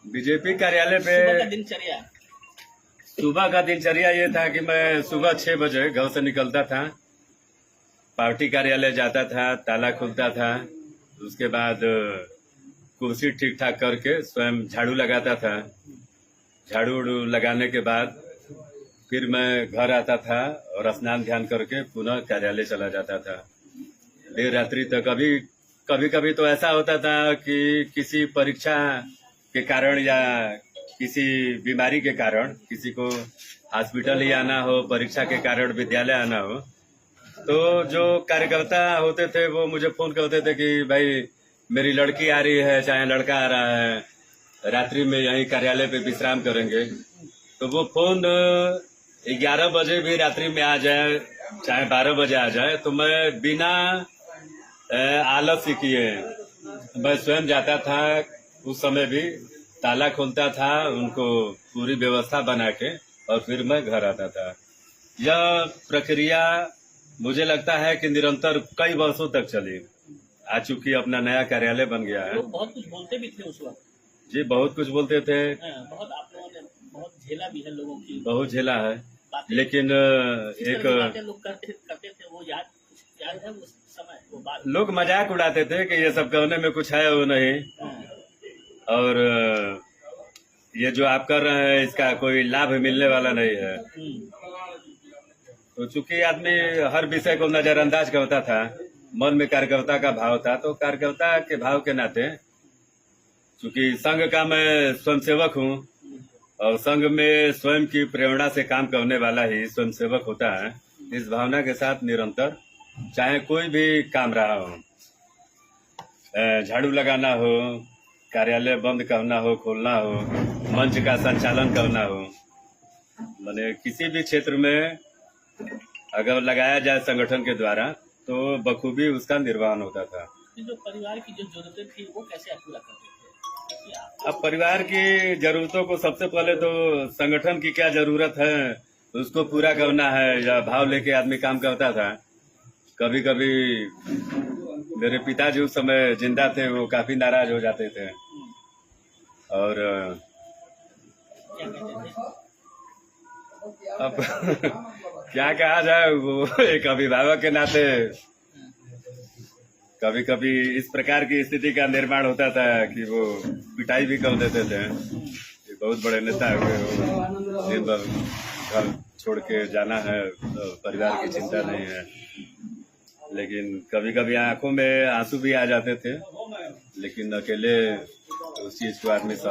BJP कार्यालय पे सुबह का दिनचर्या ये था कि मैं सुबह 6 बजे घर से निकलता था, पार्टी कार्यालय जाता था, ताला खुलता था। उसके बाद कुर्सी ठीक ठाक करके स्वयं झाड़ू लगाता था। झाड़ू उड़ू लगाने के बाद फिर मैं घर आता था और स्नान ध्यान करके पुनः कार्यालय चला जाता था देर रात्रि तक। कभी कभी तो ऐसा होता था कि किसी परीक्षा के कारण या किसी बीमारी के कारण किसी को हॉस्पिटल ही आना हो, परीक्षा के कारण विद्यालय आना हो, तो जो कार्यकर्ता होते थे वो मुझे फोन करते थे कि भाई मेरी लड़की आ रही है, चाहे लड़का आ रहा है, रात्रि में यहीं कार्यालय पे विश्राम करेंगे। तो वो फोन 11 बजे भी रात्रि में आ जाए, चाहे 12 बजे आ जाए, तो मैं बिना आलस्य किए मैं स्वयं जाता था। उस समय भी ताला खोलता था, उनको पूरी व्यवस्था बना के, और फिर मैं घर आता था। यह प्रक्रिया मुझे लगता है कि निरंतर कई वर्षों तक चली। आज चूंकि अपना नया कार्यालय बन गया है। लोग बहुत कुछ बोलते भी थे उस वक्त। जी, बहुत कुछ बोलते थे। बहुत आप लोगों ने बहुत झेला भी है, लोगों की बहुत झेला है, लेकिन एक लोग करते थे, वो याद है उस समय वो बात। लोग मजाक उड़ाते थे कि ये सब कहने में कुछ है वो नहीं, और ये जो आप कर रहे हैं इसका कोई लाभ मिलने वाला नहीं है। तो चूंकि आदमी हर विषय को नजरअंदाज करता था, मन में कार्यकर्ता का भाव था, तो कार्यकर्ता के भाव के नाते, चूंकि संघ का मैं स्वयंसेवक हूँ और संघ में स्वयं की प्रेरणा से काम करने वाला ही स्वयंसेवक होता है, इस भावना के साथ निरंतर चाहे कोई भी काम रहा हो, झाड़ू लगाना हो, कार्यालय बंद करना हो, खोलना हो, मंच का संचालन करना हो, माने किसी भी क्षेत्र में अगर लगाया जाए संगठन के द्वारा तो बखूबी उसका निर्वहन होता था। जो परिवार की जो जरूरतें थी वो कैसे आप पूरा करते थे? अब परिवार की जरूरतों को सबसे पहले तो संगठन की क्या जरूरत है उसको पूरा करना है, या भाव लेके आदमी काम करता था। कभी कभी मेरे पिताजी उस समय जिंदा थे, वो काफी नाराज हो जाते थे और अब क्या कहा जाए, वो एक अभिभावक के नाते कभी कभी इस प्रकार की स्थिति का निर्माण होता था कि वो पिटाई भी कर देते थे। बहुत बड़े नेता हुए, दिन भर घर छोड़ के जाना है, तो परिवार की चिंता नहीं है। लेकिन कभी कभी आंखों में आंसू भी आ जाते थे, लेकिन अकेले उस चीज को आदमी